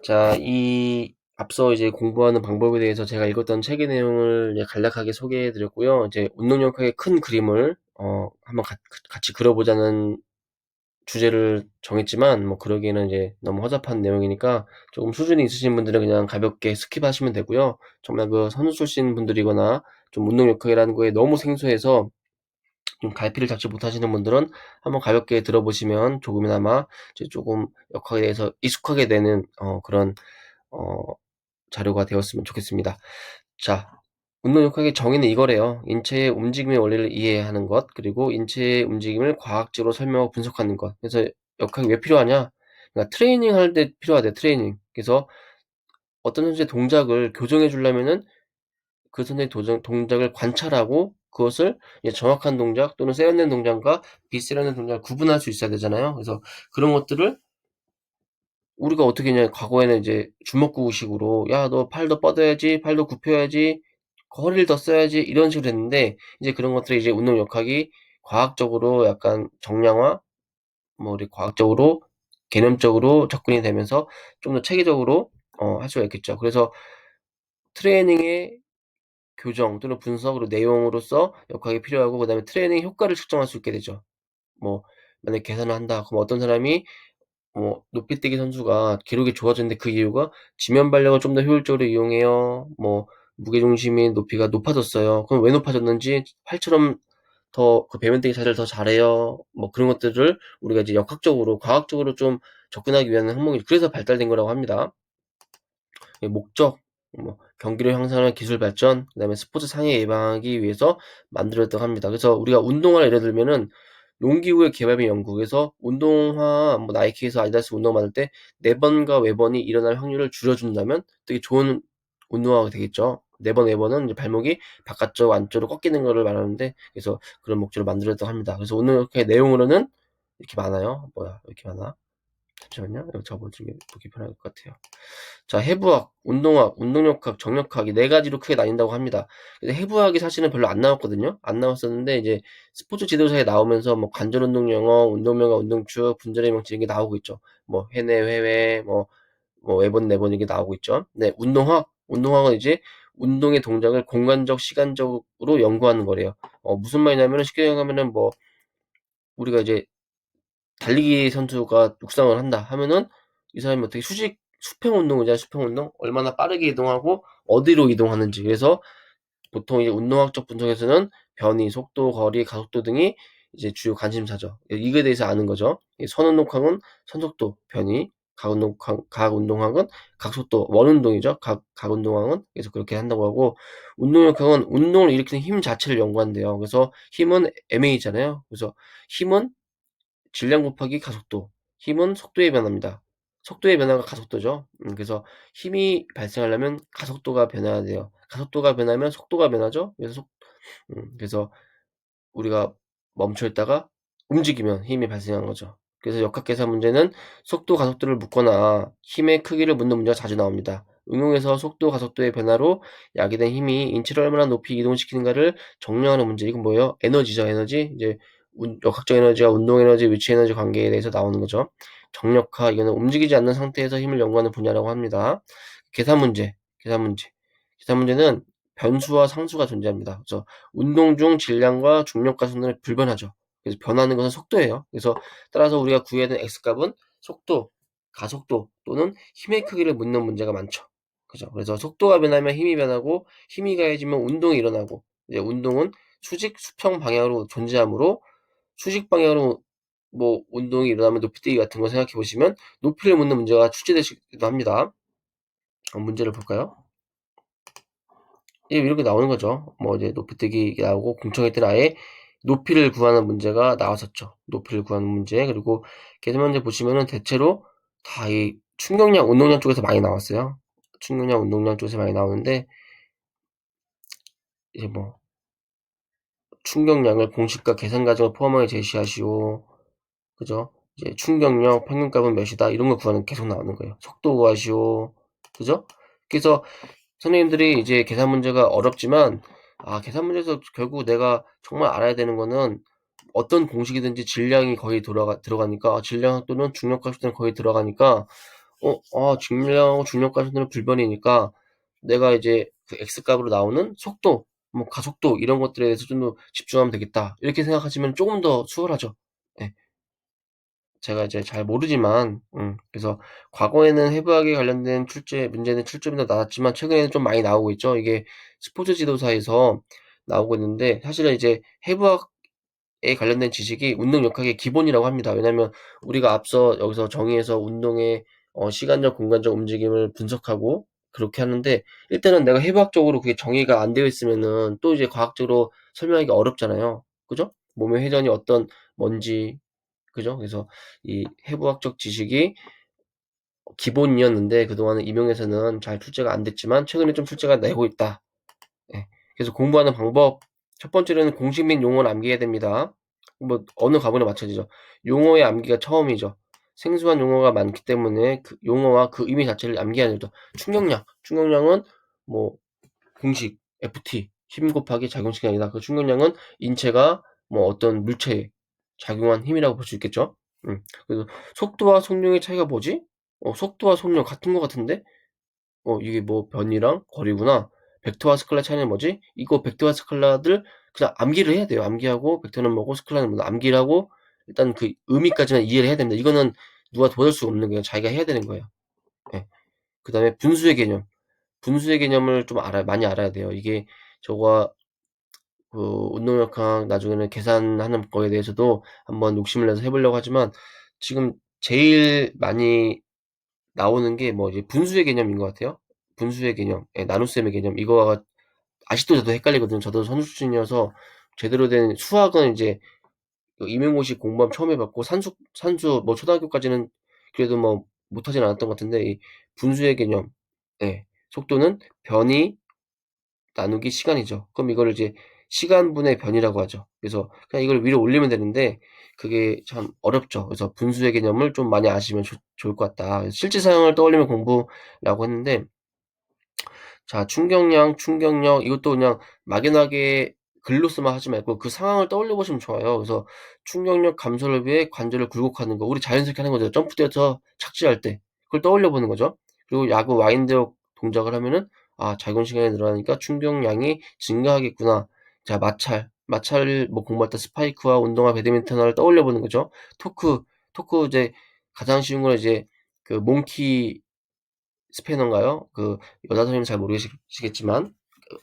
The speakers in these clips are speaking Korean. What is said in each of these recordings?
자, 앞서 이제 공부하는 방법에 대해서 제가 읽었던 책의 내용을 이제 간략하게 소개해 드렸고요. 이제 운동역학의 큰 그림을 한번 같이 그려보자는 주제를 정했지만 뭐 그러기에는 이제 너무 허접한 내용이니까 조금 수준이 있으신 분들은 그냥 가볍게 스킵하시면 되고요. 정말 그 선수 출신 분들이거나 좀 운동역학이라는 거에 너무 생소해서 좀 갈피를 잡지 못하시는 분들은 한번 가볍게 들어보시면 조금이나마 이제 조금 역학에 대해서 익숙하게 되는 그런 어, 자료가 되었으면 좋겠습니다. 자, 운동역학의 정의는 이거래요. 인체의 움직임의 원리를 이해하는 것, 그리고 인체의 움직임을 과학적으로 설명하고 분석하는 것. 그래서 역학이 왜 필요하냐? 그러니까 트레이닝 할 때 필요하대, 트레이닝. 그래서 어떤 선수의 동작을 교정해 주려면은 그 선수의 동작을 관찰하고 그것을 이제 정확한 동작 또는 세련된 동작과 비세련된 동작을 구분할 수 있어야 되잖아요. 그래서 그런 것들을 우리가 어떻게 했냐, 과거에는 이제 주먹구구식으로, 야, 너 팔도 뻗어야지, 팔도 굽혀야지, 허리를 더 써야지, 이런 식으로 했는데, 이제 그런 것들이 이제 운동 역학이 과학적으로 약간 정량화, 뭐, 우리 과학적으로, 개념적으로 접근이 되면서 좀 더 체계적으로, 할 수가 있겠죠. 그래서 트레이닝의 교정 또는 분석으로 내용으로서 역학이 필요하고, 그 다음에 트레이닝 효과를 측정할 수 있게 되죠. 뭐, 만약에 계산을 한다. 그럼 어떤 사람이 높이뛰기 선수가 기록이 좋아졌는데 그 이유가 지면 발력을 좀 더 효율적으로 이용해요. 뭐, 무게중심이 높이가 높아졌어요. 그럼 왜 높아졌는지 팔처럼 더 그 배면뛰기 자세를 더 잘해요. 뭐 그런 것들을 우리가 이제 역학적으로, 과학적으로 좀 접근하기 위한 항목이 그래서 발달된 거라고 합니다. 목적, 뭐 경기력 향상이나 기술 발전, 그다음에 스포츠 상해 예방하기 위해서 만들어졌다고 합니다. 그래서 우리가 운동화를 예를 들면은 용기 후에 개발 및 연구에서 운동화, 뭐 나이키에서 아디다스 운동화 만들 때 내번과 외번이 일어날 확률을 줄여준다면 되게 좋은 운동화가 되겠죠. 네번, 외번은 이제 발목이 바깥쪽, 안쪽으로 꺾이는 거를 말하는데, 그래서 그런 목적으로 만들어졌다고 합니다. 그래서 오늘 이렇게 내용으로는 이렇게 많아요. 뭐야, 왜 이렇게 많아? 잠시만요. 이거 접어주기 보기 편할 것 같아요. 자, 해부학, 운동학, 운동역학, 정역학 이 네 가지로 크게 나뉜다고 합니다. 근데 해부학이 사실은 별로 안 나왔거든요. 안 나왔었는데 이제 스포츠 지도사에 나오면서 뭐 관절 운동 용어, 운동명화, 운동축, 분절의 명칭 이게 나오고 있죠. 뭐 회내, 회외, 뭐 외번, 내번 이게 나오고 있죠. 네, 운동학은 이제 운동의 동작을 공간적, 시간적으로 연구하는 거래요. 무슨 말이냐면은 쉽게 얘기하면은 뭐 우리가 이제 달리기 선수가 육상을 한다 하면은 이 사람이 어떻게 수평 운동이잖아요. 수평 운동. 얼마나 빠르게 이동하고 어디로 이동하는지. 그래서 보통 이제 운동학적 분석에서는 변이, 속도, 거리, 가속도 등이 이제 주요 관심사죠. 이거에 대해서 아는 거죠. 선운동학은 선속도, 변이, 각운동학은 각속도, 원운동이죠. 각운동학은 그래서 그렇게 한다고 하고 운동역학은 운동을 일으키는 힘 자체를 연구한대요. 그래서 힘은 MA잖아요. 그래서 힘은 질량 곱하기 가속도. 힘은 속도의 변화입니다. 속도의 변화가 가속도죠. 그래서 힘이 발생하려면 가속도가 변해야 돼요. 가속도가 변하면 속도가 변하죠. 그래서 우리가 멈춰 있다가 움직이면 힘이 발생한 거죠. 그래서 역학계산 문제는 속도, 가속도를 묻거나 힘의 크기를 묻는 문제가 자주 나옵니다. 응용해서 속도, 가속도의 변화로 야기된 힘이 인체를 얼마나 높이 이동시키는가를 정량하는 문제. 이건 뭐예요? 에너지죠, 에너지. 이제 역학적 에너지와 운동 에너지, 위치 에너지 관계에 대해서 나오는 거죠. 정력화, 이거는 움직이지 않는 상태에서 힘을 연구하는 분야라고 합니다. 계산 문제, 계산 문제. 계산 문제는 변수와 상수가 존재합니다. 그래서 운동 중 질량과 중력과 순환이 불변하죠. 그래서 변하는 것은 속도예요. 그래서 따라서 우리가 구해야 되는 x값은 속도, 가속도 또는 힘의 크기를 묻는 문제가 많죠. 그죠? 그래서 속도가 변하면 힘이 변하고 힘이 가해지면 운동이 일어나고 이제 운동은 수직, 수평 방향으로 존재하므로 수직 방향으로 뭐 운동이 일어나면 높이뛰기 같은 거 생각해 보시면 높이를 묻는 문제가 출제되기도 합니다. 문제를 볼까요? 이렇게 나오는 거죠. 뭐 이제 높이뛰기 나오고 공청회 때는 아예 높이를 구하는 문제가 나왔었죠. 높이를 구하는 문제. 그리고 계속 문제 보시면은 대체로 다 이 충격량, 운동량 쪽에서 많이 나왔어요. 충격량, 운동량 쪽에서 많이 나오는데 이제 뭐 충격량을 공식과 계산 과정을 포함하여 제시하시오. 그죠? 이제 충격력 평균값은 몇이다. 이런 거 구하는 계속 나오는 거예요. 속도 구하시오. 그죠? 그래서 선생님들이 이제 계산 문제가 어렵지만 계산 문제에서 결국 내가 정말 알아야 되는 거는 어떤 공식이든지 질량이 거의 들어가니까 질량학도는 중력값도는 거의 들어가니까 중량하고 중력 가속도는 불변이니까 내가 이제 그 X 값으로 나오는 속도, 뭐 가속도 이런 것들에 대해서 좀 더 집중하면 되겠다. 이렇게 생각하시면 조금 더 수월하죠. 예. 제가 이제 잘 모르지만, 그래서 과거에는 해부학에 관련된 문제는 출제문도 나왔지만 최근에는 좀 많이 나오고 있죠. 이게 스포츠 지도사에서 나오고 있는데, 사실은 이제 해부학에 관련된 지식이 운동 역학의 기본이라고 합니다. 왜냐면 우리가 앞서 여기서 정의해서 운동의 시간적, 공간적 움직임을 분석하고 그렇게 하는데, 일단은 내가 해부학적으로 그게 정의가 안 되어 있으면은 또 이제 과학적으로 설명하기 어렵잖아요. 그죠? 몸의 회전이 뭔지, 그죠? 그래서 이 해부학적 지식이 기본이었는데 그동안은 임용에서는 잘 출제가 안 됐지만 최근에 좀 출제가 되고 있다. 예. 그래서 공부하는 방법, 첫 번째로는 공식 및 용어를 암기해야 됩니다. 뭐 어느 과목이나 마찬가지죠. 용어의 암기가 처음이죠. 생소한 용어가 많기 때문에 그 용어와 그 의미 자체를 암기하는 거죠. 충격량은 뭐 공식 FT 힘 곱하기 작용시간이다. 그 충격량은 인체가 뭐 어떤 물체에 작용한 힘이라고 볼 수 있겠죠. 그래서 속도와 속력의 차이가 뭐지? 속도와 속력 같은 것 같은데? 이게 뭐 변이랑 거리구나. 벡터와 스칼라 차이는 뭐지? 이거 벡터와 스칼라들 그냥 암기를 해야 돼요. 암기하고 벡터는 뭐고 스칼라는 뭐고 암기를 하고 일단 그 의미까지는 이해를 해야 됩니다. 이거는 누가 도와줄 수 없는 거예요. 자기가 해야 되는 거예요. 예. 그다음에 분수의 개념. 분수의 개념을 좀 많이 알아야 돼요. 이게 저거 그 운동역학 나중에는 계산하는 거에 대해서도 한번 욕심을 내서 해보려고 하지만 지금 제일 많이 나오는 게 뭐 이제 분수의 개념인 것 같아요. 분수의 개념, 나눗셈의 개념 이거가 아직도 저도 헷갈리거든요. 저도 선수 출신이어서 제대로 된 수학은 이제 그 임용고시 공부하면 처음 해봤고 산수 뭐 초등학교까지는 그래도 뭐 못하진 않았던 것 같은데 이 분수의 개념, 속도는 변이 나누기 시간이죠. 그럼 이거를 이제 시간분의 변이라고 하죠. 그래서 그냥 이걸 위로 올리면 되는데 그게 참 어렵죠. 그래서 분수의 개념을 좀 많이 아시면 좋을 것 같다. 실제 사용을 떠올리면 공부라고 했는데 자, 충격력 이것도 그냥 막연하게 글로서만 하지 말고 그 상황을 떠올려 보시면 좋아요. 그래서 충격력 감소를 위해 관절을 굴곡하는 거. 우리 자연스럽게 하는 거죠. 점프대에서 착지할 때. 그걸 떠올려 보는 거죠. 그리고 야구 와인드업 동작을 하면은 작용 시간이 늘어나니까 충격량이 증가하겠구나. 자, 마찰을 뭐 공부할 때 스파이크와 운동화 배드민턴화를 떠올려 보는 거죠. 토크 이제 가장 쉬운 건 이제 그 몽키 스패너인가요? 그 여자 선생님은 잘 모르시겠지만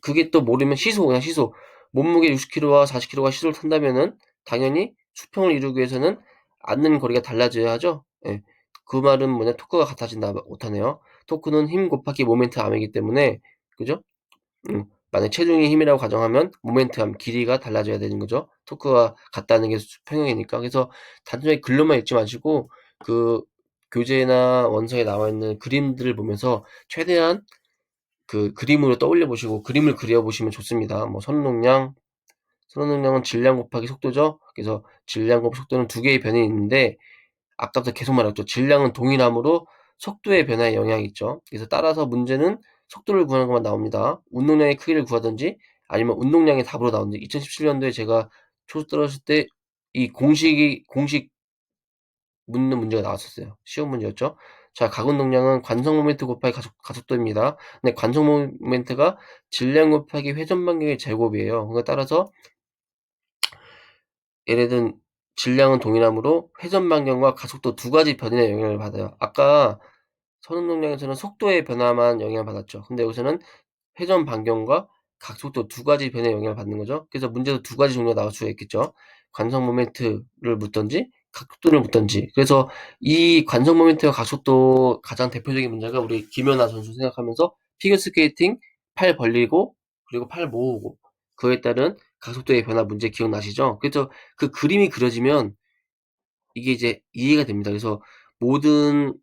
그게 또 모르면 그냥 시소. 몸무게 60kg와 40kg가 시소를 탄다면은 당연히 수평을 이루기 위해서는 앉는 거리가 달라져야 하죠. 예. 그 말은 뭐냐 토크가 같아진다 못하네요. 토크는 힘 곱하기 모멘트 암이기 때문에 그죠? 만약 체중이 힘이라고 가정하면 모멘트암 길이가 달라져야 되는 거죠. 토크가 같다는 게 수평형이니까. 그래서 단순하게 글로만 읽지 마시고 그 교재나 원서에 나와 있는 그림들을 보면서 최대한 그 그림으로 떠올려 보시고 그림을 그려 보시면 좋습니다. 뭐 선호능량은 질량 곱하기 속도죠. 그래서 질량 곱하기 속도는 두 개의 변이 있는데 아까부터 계속 말했죠. 질량은 동일하므로 속도의 변화에 영향이 있죠. 그래서 따라서 문제는 속도를 구하는 것만 나옵니다. 운동량의 크기를 구하든지 아니면 운동량의 답으로 나오든지 2017년도에 제가 초수 떨어졌을 때 이 공식 묻는 문제가 나왔었어요. 시험 문제였죠. 자, 가운동량은 관성 모멘트 곱하기 가속도입니다. 근데 관성 모멘트가 질량 곱하기 회전 반경의 제곱이에요. 그러니까 따라서 예를 든 질량은 동일하므로 회전 반경과 가속도 두 가지 변화에 영향을 받아요. 아까 선운동량에서는 속도의 변화만 영향을 받았죠. 근데 여기서는 회전 반경과 각속도 두 가지 변화에 영향을 받는 거죠. 그래서 문제도 두 가지 종류가 나올 수가 있겠죠. 관성 모멘트를 묻던지 각속도를 묻던지. 그래서 이 관성 모멘트와 각속도 가장 대표적인 문제가 우리 김연아 선수 생각하면서 피겨스케이팅 팔 벌리고 그리고 팔 모으고 그에 따른 각속도의 변화 문제 기억나시죠? 그래서 그 그림이 그려지면 이게 이제 이해가 됩니다. 그래서 모든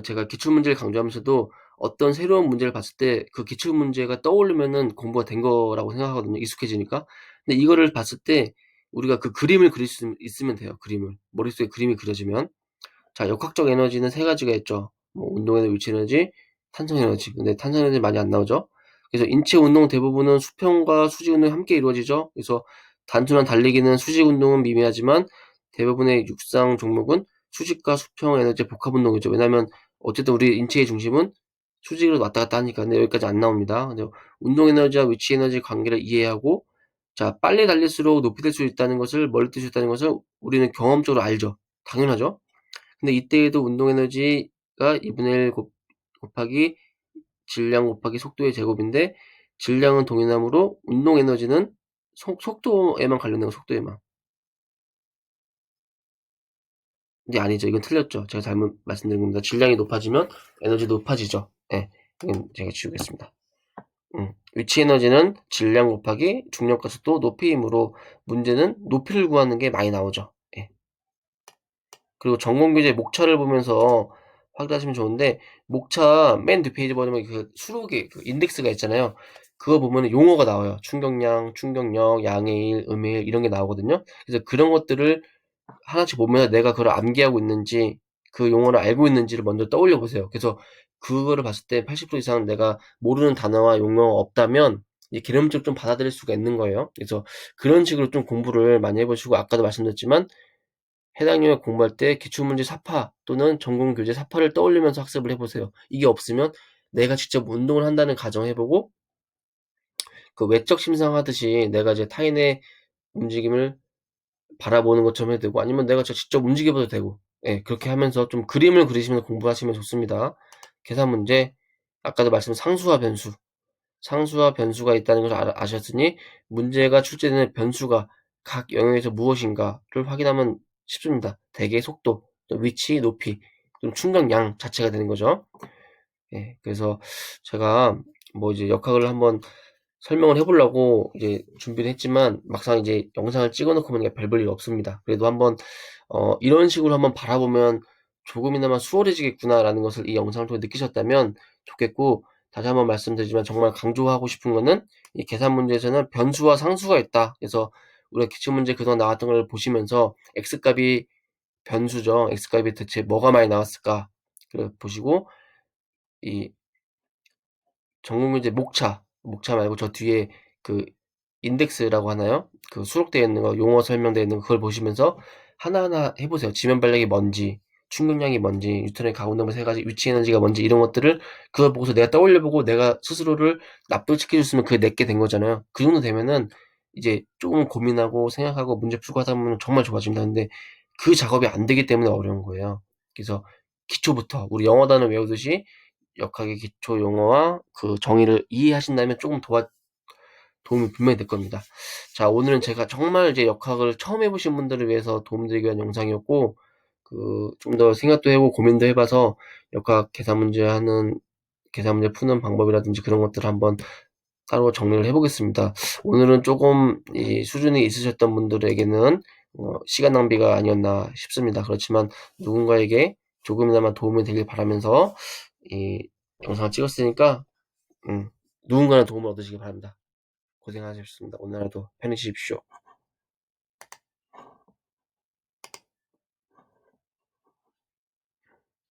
제가 기출문제를 강조하면서도 어떤 새로운 문제를 봤을 때 그 기출문제가 떠오르면은 공부가 된 거라고 생각하거든요, 익숙해지니까. 근데 이거를 봤을 때 우리가 그 그림을 그릴 수 있으면 돼요, 그림을. 머릿속에 그림이 그려지면. 자, 역학적 에너지는 세 가지가 있죠. 뭐 운동에너지, 위치에너지, 탄성에너지. 근데 탄성에너지 많이 안 나오죠. 그래서 인체 운동 대부분은 수평과 수직 운동이 함께 이루어지죠. 그래서 단순한 달리기는 수직 운동은 미미하지만 대부분의 육상 종목은 수직과 수평 에너지 복합 운동이죠. 왜냐하면 어쨌든 우리 인체의 중심은 수직으로 왔다 갔다 하니까. 근데 여기까지 안 나옵니다. 근데 운동 에너지와 위치 에너지 관계를 이해하고, 자, 빨리 달릴수록 높이 될 수 있다는 것을, 멀리 뛸 수 있다는 것을 우리는 경험적으로 알죠. 당연하죠. 근데 이때에도 운동 에너지가 2분의 1 곱하기 질량 곱하기 속도의 제곱인데, 질량은 동일하므로 운동 에너지는 속도에만 관련된 거, 속도에만. 근데 아니죠. 이건 틀렸죠. 제가 잘못 말씀드린 겁니다. 질량이 높아지면 에너지도 높아지죠. 예. 이건 제가 지우겠습니다. 위치 에너지는 질량 곱하기 중력과 속도 높이이므로 문제는 높이를 구하는 게 많이 나오죠. 예. 그리고 전공교재 목차를 보면서 확인하시면 좋은데, 목차 맨 뒷페이지 보면 그 수록의 그 인덱스가 있잖아요. 그거 보면 용어가 나와요. 충격량, 충격력, 양의 일, 음의 일 이런 게 나오거든요. 그래서 그런 것들을 하나씩 보면 내가 그걸 암기하고 있는지, 그 용어를 알고 있는지를 먼저 떠올려 보세요. 그래서 그거를 봤을 때 80% 이상 내가 모르는 단어와 용어가 없다면 이 개념적으로 좀 받아들일 수가 있는 거예요. 그래서 그런 식으로 좀 공부를 많이 해보시고, 아까도 말씀드렸지만 해당 영역 공부할 때 기출문제 사파 또는 전공교재 사파를 떠올리면서 학습을 해보세요. 이게 없으면 내가 직접 운동을 한다는 가정 해보고, 그 외적 심상하듯이 내가 이제 타인의 움직임을 바라보는 것처럼 해도 되고, 아니면 내가 직접 움직여봐도 되고, 예, 그렇게 하면서 좀 그림을 그리시면서 공부하시면 좋습니다. 계산 문제, 아까도 말씀드린 상수와 변수가 있다는 것을 아셨으니 문제가 출제되는 변수가 각 영역에서 무엇인가를 확인하면 쉽습니다. 대개 속도, 또 위치, 높이, 좀 충격량 자체가 되는 거죠. 예, 그래서 제가 뭐 이제 역학을 한번 설명을 해보려고 이제 준비를 했지만, 막상 이제 영상을 찍어놓고 보니까 별 볼 일 없습니다. 그래도 한번 이런 식으로 한번 바라보면 조금이나마 수월해지겠구나라는 것을 이 영상을 통해 느끼셨다면 좋겠고, 다시 한번 말씀드리지만 정말 강조하고 싶은 거는, 이 계산 문제에서는 변수와 상수가 있다. 그래서 우리가 기출문제 그동안 나왔던 걸 보시면서 x값이 변수죠. x값이 대체 뭐가 많이 나왔을까? 보시고, 이 전공문제 목차 말고 저 뒤에 그 인덱스라고 하나요? 그 수록되어 있는 거, 용어 설명되어 있는 거, 그걸 보시면서 하나하나 해보세요. 지면 발력이 뭔지, 충격량이 뭔지, 뉴턴의 가운데면 세 가지, 위치 에너지가 뭔지, 이런 것들을 그걸 보고서 내가 떠올려보고 내가 스스로를 납득시켜줬으면 그게 내게 된 거잖아요. 그 정도 되면은 이제 조금 고민하고 생각하고 문제 풀고 하다 보면 정말 좋아집니다. 근데 그 작업이 안 되기 때문에 어려운 거예요. 그래서 기초부터 우리 영어 단어 외우듯이 역학의 기초 용어와 그 정의를 이해하신다면 조금 도움이 분명히 될 겁니다. 자, 오늘은 제가 정말 이제 역학을 처음 해보신 분들을 위해서 도움드리기 위한 영상이었고, 좀 더 생각도 해보고 고민도 해봐서 역학 계산 문제 푸는 방법이라든지 그런 것들을 한번 따로 정리를 해보겠습니다. 오늘은 조금 이 수준이 있으셨던 분들에게는 시간 낭비가 아니었나 싶습니다. 그렇지만 누군가에게 조금이나마 도움이 되길 바라면서 이 영상을 찍었으니까 누군가는 도움을 얻으시기 바랍니다. 고생하셨습니다. 오늘 하루도 편히 쉬십시오.